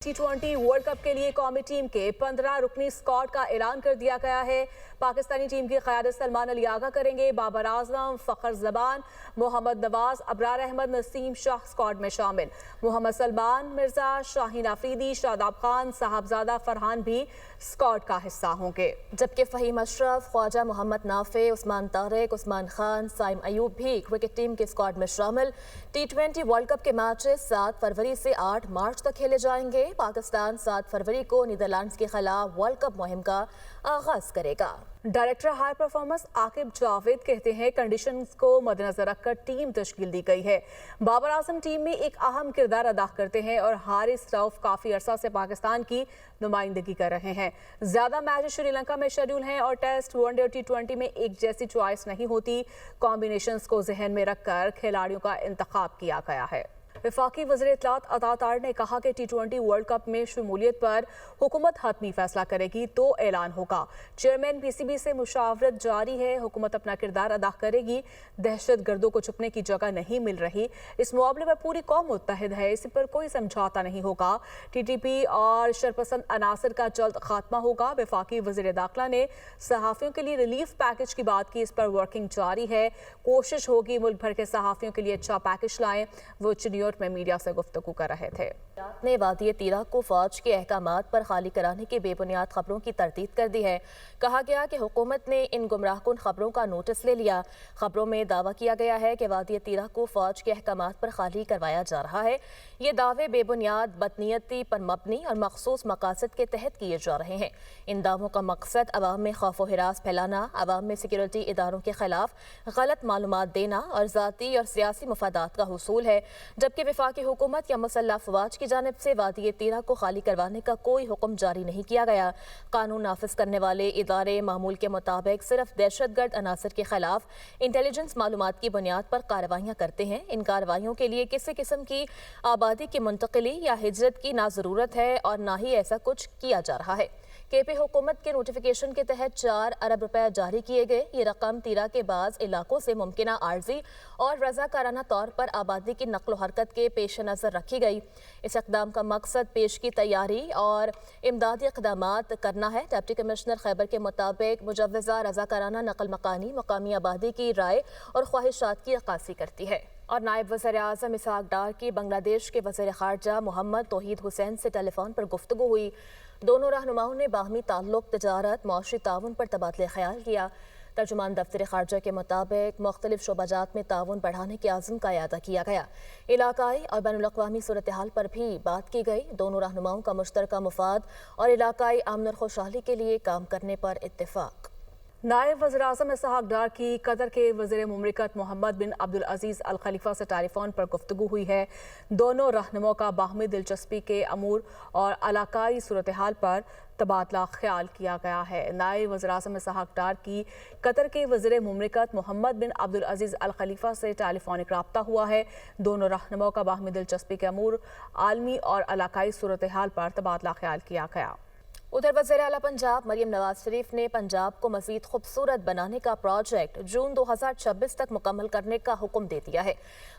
T20 world cup के लिए कौमी टीम के 15 रुकनी स्क्वाड का ऐलान कर दिया गया है। पाकिस्तानी टीम की क़यादत सलमान अली आगा करेंगे। बाबर आजम, फ़खर ज़बान, मोहम्मद नवाज, अबरार अहमद, नसीम शाह स्क्वाड में शामिल। मोहम्मद सलमान मिर्जा, शाहीन आफरीदी, शादाब खान, साहबजादा फरहान भी स्क्वाड का हिस्सा होंगे। जबकि फ़हीम अशरफ, ख्वाजा मोहम्मद नाफे, उस्मान तारिक, उस्मान खान, साइम अयूब भी क्रिकेट टीम के स्क्वाड में शामिल। T20 वर्ल्ड कप के मैचेस 7 फरवरी से 8 मार्च तक खेले जाएंगे। पाकिस्तान 7 फरवरी को नीदरलैंड्स के खिलाफ वर्ल्ड कप मुहिम का आगाज करेगा। Director high performance Aqib Javed कहते हैं कंडीशंस को मद्देनजर रखकर टीम तश्कील दी गई है। बाबर आजम टीम में एक अहम किरदार अदा करते हैं और हारिस रऊफ काफी अरसा से पाकिस्तान की नुमाइंदगी कर रहे हैं। ज्यादा मैच श्रीलंका में शेड्यूल हैं और टेस्ट, वनडे और T20 में एक जैसी चॉइस नहीं होती। कॉम्बिनेशंस को जहन में रखकर खिलाड़ियों का इंतखाब किया गया है। वफाकी वज़ीर इत्तलात अता तार ने कहा कि T20 वर्ल्ड कप में शमूलियत पर हुकूमत हतमी फैसला करेगी तो ऐलान होगा। चेयरमैन PCB से मुशावरत जारी है। हुकूमत अपना किरदार अदा करेगी। दहशत गर्दों को छुपने की जगह नहीं मिल रही। इस मामले पर पूरी कौम मुत्तहिद है। इस पर कोई समझौता नहीं होगा। TTP और शरपसंद अनासर का जल्द खात्मा होगा। वफाकी वज़ीर दाखिला ने सहाफ़ियों के लिए रिलीफ पैकेज की बात की। इस पर वर्किंग जारी है। कोशिश होगी मुल्क भर के सहाफ़ियों के लिए अच्छा पैकेज लाएं। वो न्यूयॉर्क में मीडिया से गुफ्तगू कर रहे थे। ने वादी तीरा को फौज के अहकामात पर खाली कराने की बेबुनियाद खबरों की तरदीद कर दी है। कहा गया कि हुकूमत ने इन गुमराहकुन खबरों का नोटिस ले लिया। खबरों में दावा किया गया है कि वादी तीरा को फौज के अहकामात पर खाली करवाया जा रहा है। ये दावे बेबुनियाद, बदनीयती पर मबनी और मखसूस मकासद के तहत किए जा रहे हैं। इन दावों का मकसद अवाम में खौफ व हिरास फैलाना, अवाम में सिक्योरिटी इदारों के खिलाफ गलत मालूमात देना और ज़ाती और सियासी मफादात का हुसूल है। जबकि वफाकी हुकूमत या मुसल्लह अफवाज की जानिब से वादी तीरा को खाली करवाने का कोई हुक्म जारी नहीं किया गया। कानून नाफिज करने वाले इदारे मामूल के मुताबिक सिर्फ दहशतगर्द अनासर के खिलाफ इंटेलिजेंस मालूमात की बुनियाद पर कार्रवाइयाँ करते हैं। इन कार्रवाइयों के लिए किसी किस्म की आबादी की मुंतकिली या हिजरत की ना ज़रूरत है और ना ही ऐसा कुछ किया जा रहा है। KP हुकूमत के नोटिफिकेशन के तहत 4 अरब रुपए जारी किए गए। ये रकम तीरा के बाज़ इलाकों से मुमकिना आर्जी और रजाकाराना तौर पर आबादी की नक्ल हरकत के पेश नज़र रखी गई। इस इक़दाम का मकसद पेश की तैयारी और इमदादी इक़दामात करना है। डिप्टी कमिश्नर खैबर के मुताबिक मुजव्वज़ा रजाकाराना नकल मकानी मकामी आबादी की राय और ख्वाहिशात की अक्कासी करती है। और नायब वज़ीर आज़म इसहाक डार की बांग्लादेश के वज़ीर ख़ारजा मोहम्मद तौहीद हुसैन से टेलीफोन पर गुफ्तगू हुई। दोनों रहनुमाओं ने बाहमी ताल्लुक़, तजारत, मौशी ताउन पर तबादले ख्याल किया। तर्जुमान दफ्तर ख़ारजा के मुताबिक मुख्तलिफ शोबाजात में ताउन बढ़ाने के आज़म का इयादा किया गया। इलाकाई और बैनुल-अक़वामी सूरत हाल पर भी बात की गई। दोनों रहनुमाओं का मुश्तरका मुफाद और इलाकाई अमन और खुशहाली के लिए काम करने पर इत्तेफाक। नायब वज़ीर आज़म इसहाक डार की कतर के वज़ीर मुमलिकत मोहम्मद बिन अब्दुल अज़ीज़ अल खलीफा से टेलीफोन पर गुफ्तगू हुई है। दोनों रहनुमाओं का बाहमी दिलचस्पी के अमूर और इलाकाई सूरत हाल पर तबादला ख्याल किया गया है। नायब वज़ीर आज़म इसहाक डार की कतर के वज़ीर मुमलिकत मोहम्मद बिन अब्दुल अज़ीज़ अल खलीफा से टेलीफोनिक राब्ता हुआ है। दोनों रहनुमाओं का बाहमी दिलचस्पी के अमूर, आलमी और इलाकाई सूरत हाल पर तबादला ख्याल किया गया। उधर वज़ीर आला पंजाब मरियम नवाज शरीफ ने पंजाब को मज़ीद खूबसूरत बनाने का प्रोजेक्ट जून 2026 तक मुकम्मल करने का हुक्म दे दिया है।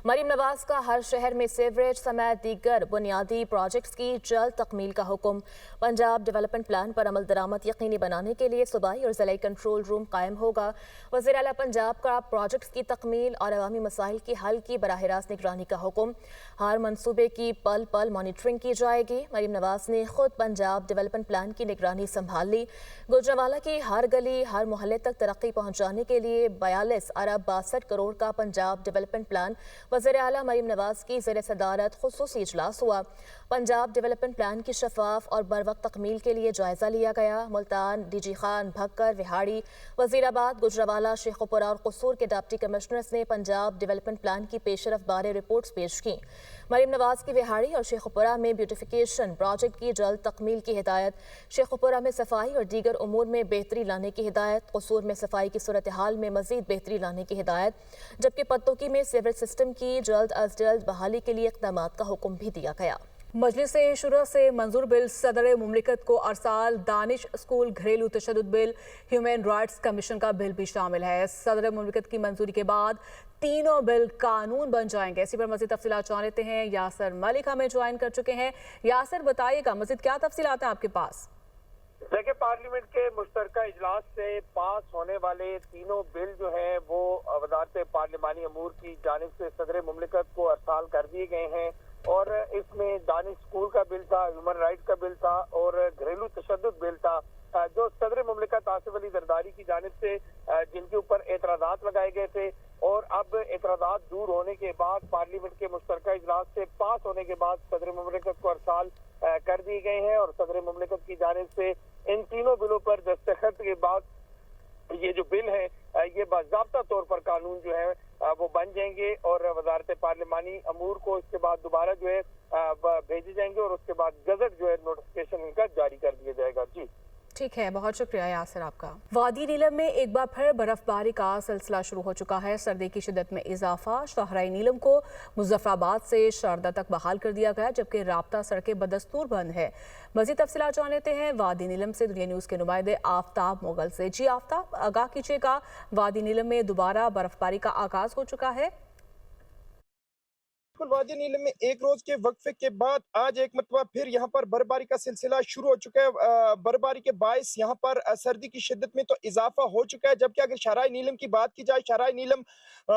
मरियम नवाज का हर शहर में सीवरेज समेत दीगर बुनियादी प्रोजेक्ट्स की जल्द तकमील का हुक्म। पंजाब डेवलपमेंट प्लान पर अमल दरामद यकीनी बनाने के लिए सूबाई और ज़िलाई कंट्रोल रूम कायम होगा। वज़ीर आला पंजाब का प्रोजेक्ट्स की तकमील और अवामी मसाइल की हल की बराह रास्त निगरानी का हुक्म। हर मनसूबे की पल पल मॉनिटरिंग की जाएगी। मरियम नवाज ने खुद पंजाब डेवलपमेंट प्लान की निगरानी संभाल ली। गुजरांवाला की हर गली हर मोहल्ले तक तरक्की पहुंचाने के लिए 42 अरब 62 करोड़ का पंजाब डेवलपमेंट प्लान वज़ीर आला मरियम नवाज की ज़ेर सदारत खुसूसी इजलास हुआ। पंजाब डेवलपमेंट प्लान की शफाफ और बरवक्त तकमील के लिए जायजा लिया गया। मुल्तान, DG खान, भक्कर, विहाड़ी, वजीराबाद, गुजरांवाला, शेखुपुरा और कसूर के डिप्टी कमिश्नर्स ने पंजाब डेवलपमेंट प्लान की पेशरफ बारे रिपोर्ट्स पेश की। मरियम नवाज की विहाड़ी और शेखुपुरा में ब्यूटिफिकेशन प्रोजेक्ट की जल्द तकमील की हिदायत। शेखुपुरा में सफाई और दीगर उमूर में बेहतरी लाने की हिदायत। कसूर में सफाई की सूरत हाल में मजीद बेहतरी लाने की हिदायत। जबकि पत्तोकी में सीवरेज सिस्टम की जल्द अज जल्द बहाली के लिए इक़दामात का हुक्म भी दिया गया। मजलिस शुरा से मंजूर बिल सदर मुमलिकत को अरसाल दानिश स्कूल घरेलू तशद्दुद बिल ह्यूमन राइट्स कमीशन का बिल भी शामिल है। सदर मुमलिकत की मंजूरी के बाद तीनों बिल कानून बन जाएंगे। इसी पर मज़ीद तफसीलात जान लेते हैं। यासर मलिक हमें ज्वाइन कर चुके हैं। यासर बताइएगा मज़ीद क्या तफसीलात हैं आपके पास? देखिए, पार्लियामेंट के मुश्तरका इजलास से पास होने वाले तीनों बिल जो है वो वज़ारत पार्लिमानी अमूर की जानिब से सदर मुमलिकत को अरसाल कर दिए गए हैं और इसमें दानिश स्कूल का बिल था, ह्यूमन राइट्स का बिल था और घरेलू तशद्दुद बिल था। जो सदर मुमलिकत आसिफ अली जरदारी की जानिब से जिनके ऊपर एतराज़ात लगाए गए थे और अब एतराज़ात दूर होने के बाद पार्लियामेंट के मुश्तरका इजलास से पास होने के बाद सदर मुमलिकत को अरसाल कर दिए गए हैं और सदर मुमलिकत की जानिब से इन तीनों बिलों पर दस्तखत के बाद ये जो बिल है ये बाज़ाब्ता तौर पर कानून जो है वो बन जाएंगे और वज़ारत पार्लिमानी अमूर को इसके बाद दोबारा जो है भेजे जाएंगे और उसके बाद गज़ट जो है नोटिफिकेशन इनका जारी कर दिया जाएगा। जी ठीक है, बहुत शुक्रिया यासर आपका। वादी नीलम में एक बार फिर बर्फबारी का सिलसिला शुरू हो चुका है। सर्दी की शिद्दत में इजाफा। शाहराह नीलम को मुजफ्फराबाद से शारदा तक बहाल कर दिया गया जबकि राब्ता सड़कें बदस्तूर बंद है। मज़ीद तफसीलात जान लेते हैं वादी नीलम से दुनिया न्यूज़ के नुमाइंदे आफ्ताब मुगल से। जी आफ्ताब, आगाह कीजिएगा, वादी नीलम में दोबारा बर्फबारी का आगाज हो चुका है। वादी नीलम में एक रोज के वक्फे के बाद आज एक मरतबा फिर यहाँ पर बर्फबारी का सिलसिला शुरू हो चुका है। बर्फबारी के बायस यहाँ पर सर्दी की शिद्दत में तो इजाफा हो चुका है, जबकि अगर शाहराह नीलम की बात की जाए, शाहराह नीलम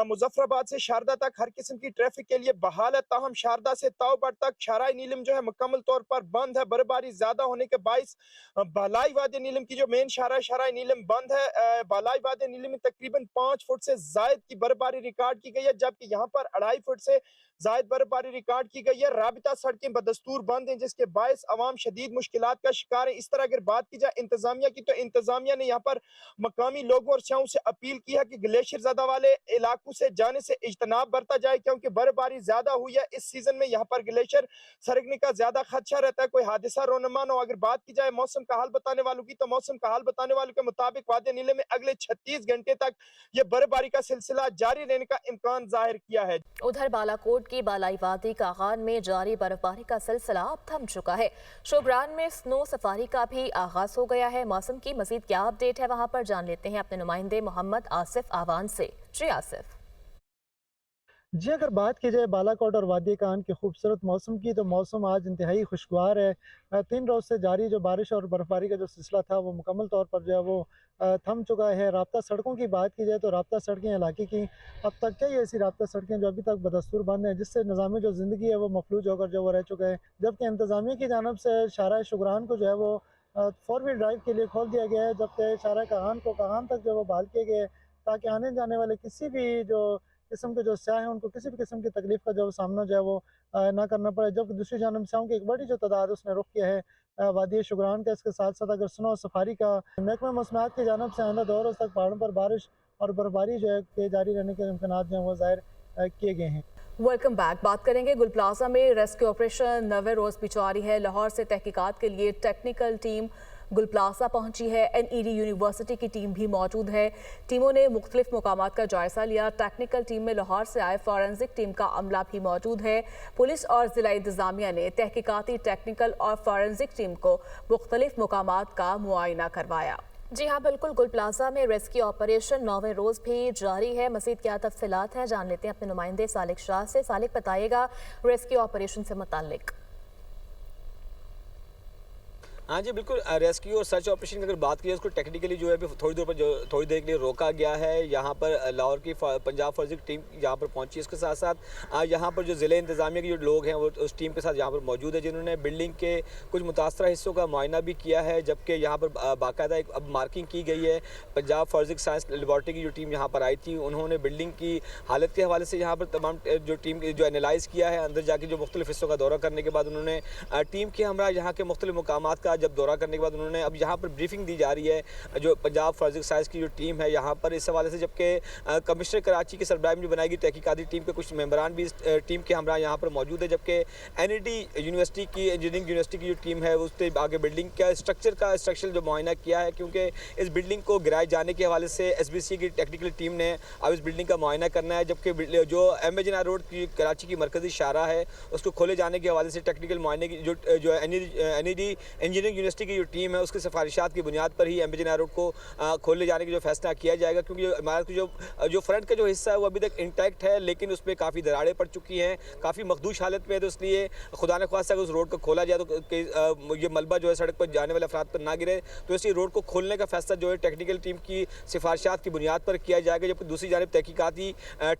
मुजफ्फराबाद से शारदा तक हर किस्म की ट्रैफिक के लिए बहाल है। ताहम शारदा से तावबड़ तक शाहराह नीलम जो है मुकम्मल तौर पर बंद है। बर्फबारी ज्यादा होने के बायस बालाई वादी नीलम की जो मेन शाहराह नीलम बंद है। बालाई वादी नीलम में तकरीबन 5 फुट से जायद की बर्फबारी रिकॉर्ड की गई है, जबकि यहाँ पर 2.5 फुट से जायद बर्फबारी रिकॉर्ड की गई है। राबिता सड़कें बदस्तूर बंद हैं जिसके बायस अवाम शदीद मुश्किलात का शिकार है। इस तरह अगर बात की जाए इंतजामिया की, तो इंतजामिया ने यहाँ पर मकामी लोगों और शहरों से अपील की है कि ग्लेशियर ज़्यादा वाले इलाकों से जाने से इज्तनाब बरता जाए, क्योंकि बर्फबारी ज्यादा हुई है। इस सीजन में यहाँ पर ग्लेशियर सरकने का ज्यादा खदशा रहता है, कोई हादसा रोनमा न हो। अगर बात की जाए मौसम का हाल बताने वालों की, तो मौसम का हाल बताने वालों के मुताबिक वादी नीलम में अगले 36 घंटे तक ये बर्फबारी का सिलसिला जारी रहने का इम्कान जाहिर किया है। उधर बालाकोट की बालाई वादी कागान में जारी बर्फबारी का सिलसिला अब थम चुका है। शोबरान में स्नो सफारी का भी आगाज हो गया है। मौसम की मजीद क्या अपडेट है वहां पर जान लेते हैं अपने नुमाइंदे मोहम्मद आसिफ आवान से। जी आसिफ। जी, अगर बात की जाए बालाकोट और वादी कान के खूबसूरत मौसम की, तो मौसम आज इंतहाई खुशगवार है। 3 रोज़ से जारी जो बारिश और बर्फबारी का जो सिलसिला था वो मुकम्मल तौर पर जो है वो थम चुका है। राब्ता सड़कों की बात की जाए तो राब्ता सड़कें इलाके की अब तक कई ऐसी राब्ता सड़कें जो अभी तक बदस्तूर बंद हैं, जिससे निज़ामी जो ज़िंदगी है वो मफलूज होकर जो वो रह चुका है। जबकि इंतज़ामिया की जानब से शाहराह शुगरान को जो है वो 4 व्हील ड्राइव के लिए खोल दिया गया है, जबकि शाहराह कागान को कागान तक जो वो बहाल किए गए ताकि आने जाने वाले किसी भी जो किस्म के जो स्याह हैं उनको किसी भी किस्म की तकलीफ का जो सामना जो है वो ना करना पड़े। जबकि दूसरी जानब स्याहों की एक बड़ी जो तादाद उसने रुख किया है वादी शुगरान का। इसके साथ साथ अगर स्नो सफारी का महकमा मौसमियात की जानब से आइंदा 2 रोज़ तक पहाड़ों पर बारिश और बर्फबारी जो है के जारी रहने के इम्कान जो है वो ज़ाहिर किए गए हैं। Welcome back. बात करेंगे गुल प्लाजा में रेस्क्यू ऑपरेशन 9वें रोज भी जारी है। लाहौर से तहकीकात के लिए टेक्निकल टीम गुल प्लाजा पहुंची है। NED यूनिवर्सिटी की टीम भी मौजूद है। टीमों ने मुख्तलिफ मुकामात का जायजा लिया। टेक्निकल टीम में लाहौर से आए फॉरेंसिक टीम का अमला भी मौजूद है। पुलिस और जिला इंतजामिया ने तहकीकाती, टेक्निकल और फॉरेंसिक टीम को मुख्तलिफ मुकामात का मुआयना करवाया। जी हाँ बिल्कुल, गुल प्लाजा में रेस्क्यू ऑपरेशन 9वें रोज भी जारी है। मज़ीद क्या तफसीलात है जान लेते हैं अपने नुमाइंदे सालिक शाह से। सालिक, बताइएगा रेस्क्यू ऑपरेशन से मुताल्लिक। हाँ जी बिल्कुल, रेस्क्यू और सर्च ऑपरेशन की अगर बात की जाए उसको टेक्निकली जो है थोड़ी देर के लिए रोका गया है। यहाँ पर लाहौर की पंजाब फॉरेंसिक टीम यहाँ पर पहुँची। इसके साथ साथ यहाँ पर जो ज़िले इंतजामिया के जो लोग हैं वो उस टीम के साथ यहाँ पर मौजूद है, जिन्होंने बिल्डिंग के कुछ मुतासरा हिस्सों का मुआयना भी किया है। जबकि यहाँ पर बाकायदा एक अब मार्किंग की गई है। पंजाब फॉरेंसिक साइंस लेबॉर्ट्री की जो टीम यहाँ पर आई थी, उन्होंने बिल्डिंग की हालत के हवाले से यहाँ पर तमाम जो टीम जो एनालाइज़ किया है। अंदर जाके जो मुख्तलिफ हिस्सों का दौरा करने के बाद उन्होंने टीम के हमरा यहाँ के मुख्तलिफ मुकामात का جب دورہ کرنے کے بعد انہوں نے اب یہاں پر بریفنگ دی جا رہی ہے جو پنجاب فورینسک سائنس کی جو ٹیم ہے یہاں پر اس حوالے سے، جبکہ کمشنر کراچی کے سربراہ میں جو بنائی گئی تحقیقاتی ٹیم کے کچھ ممبران بھی اس ٹیم کے ہمراہ یہاں پر موجود ہے، جبکہ NED یونیورسٹی کی انجینئرنگ یونیورسٹی کی جو ٹیم ہے اس نے آگے بلڈنگ کا اسٹرکچر جو معائنہ کیا ہے، کیونکہ اس بلڈنگ کو گرائے جانے کے حوالے سے SBC کی ٹیکنیکل ٹیم نے اب اس بلڈنگ کا معائنہ کرنا ہے، جبکہ جو MA جناح روڈ کی کراچی کی مرکزی شاہراہ ہے اس کو کھولے جانے کے حوالے سے ٹیکنیکل معائنے کی جو NED انجینئرنگ یونیورسٹی کی جو ٹیم ہے اس کی سفارشات کی بنیاد پر ہی MA جناح روڈ کو کھولے جانے کی جو فیصلہ کیا جائے گا، کیونکہ عمارت کی جو فرنٹ کا جو حصہ ہے وہ ابھی تک انٹیکٹ ہے، لیکن اس میں کافی دراڑیں پڑ چکی ہیں، کافی مخدوش حالت میں ہے، تو اس لیے خدا نخواستہ اگر اس روڈ کو کھولا جائے تو یہ ملبہ جو ہے سڑک پر جانے والے افراد پر نہ گرے، تو اس لیے روڈ کو کھولنے کا فیصلہ جو ہے ٹیکنیکل ٹیم کی سفارشات کی بنیاد پر کیا جائے گا، جبکہ دوسری جانب تحقیقاتی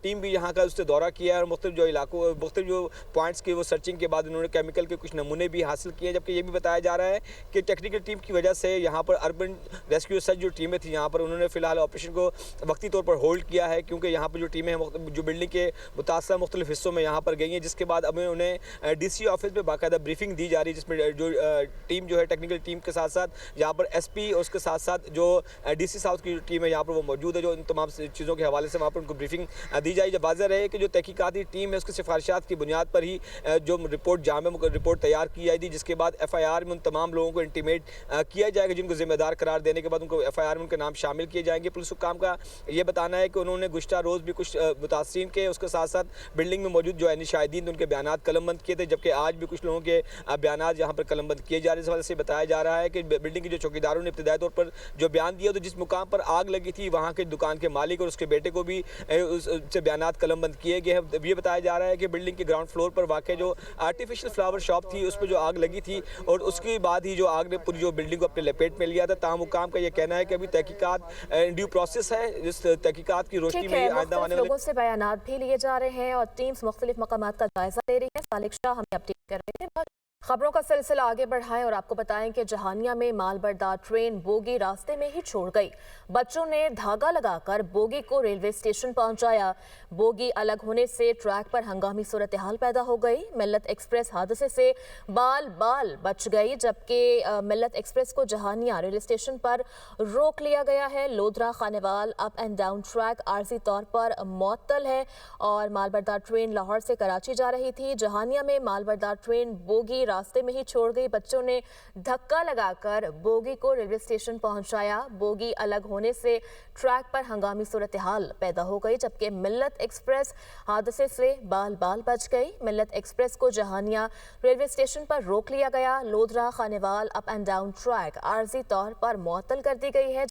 ٹیم بھی یہاں کا اس سے دورہ کیا ہے اور مختلف جو علاقوں مختلف جو پوائنٹس کی وہ سرچنگ کے بعد انہوں نے کیمیکل کے کچھ نمونے بھی حاصل کیے ہیں، جبکہ یہ بھی بتایا جا رہا ہے کہ ٹیکنیکل ٹیم کی وجہ سے یہاں پر اربن ریسکیو سرچ جو ٹیمیں تھیں یہاں پر انہوں نے فی الحال آپریشن کو وقتی طور پر ہولڈ کیا ہے، کیونکہ یہاں پر جو ٹیمیں جو بلڈنگ کے متاثرہ مختلف حصوں میں یہاں پر گئی ہیں، جس کے بعد اب انہیں DC آفس میں باقاعدہ بریفنگ دی جا رہی ہے، جس میں جو ٹیم جو ہے ٹیکنیکل ٹیم کے ساتھ ساتھ یہاں پر SP اور اس کے ساتھ ساتھ جو DC ساؤتھ کی جو ٹیم ہے یہاں پر وہ موجود ہے، جو ان تمام چیزوں کے حوالے سے وہاں پر ان کو بریفنگ دی جائے۔ جب واضح رہے کہ جو تحقیقاتی ٹیم ہے اس کی سفارشات کی بنیاد پر ہی جو رپورٹ تیار کی جائے گی، جس کے بعد FIR میں ان تمام لوگوں کو انٹیمیٹ کیا جائے گا جن کو ذمہ دار قرار دینے کے بعد ان کو FIR میں ان کے نام شامل کیے جائیں گے۔ پولیس حکام کا یہ بتانا ہے کہ انہوں نے گزشتہ روز بھی کچھ متاثرین کے اس کے ساتھ ساتھ بلڈنگ میں موجود جو عینی شاہدین ان کے بیانات قلم بند کیے تھے، جبکہ آج بھی کچھ لوگوں کے بیانات یہاں پر قلم بند کیے جا رہے ہیں۔ اس حوالے سے بتایا جا رہا ہے کہ بلڈنگ کے جو چوکیداروں نے ابتدائی طور پر جو بیان دیا تو جس مقام پر آگ لگی تھی وہاں کے دکان کے مالک اور اس کے بیٹے کو بھی اس سے بیانات قلم بند کیے گئے ہیں۔ یہ بتایا جا رہا ہے کہ بلڈنگ کے گراؤنڈ فلور پر واقع جو آرٹیفیشل فلاور شاپ تھی اس پہ جو آگ لگی تھی اور اس کے بعد ہی جو آگ نے پوری جو بلڈنگ کو اپنے لپیٹ میں لیا تھا۔ تاہم حکام کا یہ کہنا ہے کہ ابھی تحقیقات ڈیو پروسیس ہے، جس تحقیقات کی روشنی میں آئندہ آنے والے لوگوں سے بیانات بھی لیے جا رہے ہیں اور ٹیمز مختلف مقامات کا جائزہ لے رہی ہیں۔ سالک شاہ ہمیں اپڈیٹ کر رہے ہیں۔ خبروں کا سلسلہ آگے بڑھائیں اور آپ کو بتائیں کہ جہانیہ میں مال بردار ٹرین بوگی راستے میں ہی چھوڑ گئی۔ بچوں نے دھاگا لگا کر بوگی کو ریلوے اسٹیشن پہنچایا۔ بوگی الگ ہونے سے ٹریک پر ہنگامی صورتحال پیدا ہو گئی۔ ملت ایکسپریس حادثے سے بال بچ گئی، جبکہ ملت ایکسپریس کو جہانیہ ریلوے اسٹیشن پر روک لیا گیا ہے۔ Lodhra Khanewal up and down track عارضی طور پر معطل ہے اور مال بردار ٹرین لاہور سے کراچی جا رہی تھی۔ جہانیہ میں مال بردار ٹرین بوگی راستے میں ہی چھوڑ گئی۔ بچوں نے دھکا لگا کر بوگی کو ریلوے اسٹیشن پہنچایا۔ بوگی الگ ہونے سے ٹریک پر ہنگامی صورتحال پیدا ہو گئی، جبکہ ملت ایکسپریس حادثے سے بال بچ گئی۔ ملت ایکسپریس کو جہانیہ ریلوے اسٹیشن پر روک لیا گیا۔ Lodhra Khanewal up and down track عارضی طور پر معطل کر دی گئی ہے۔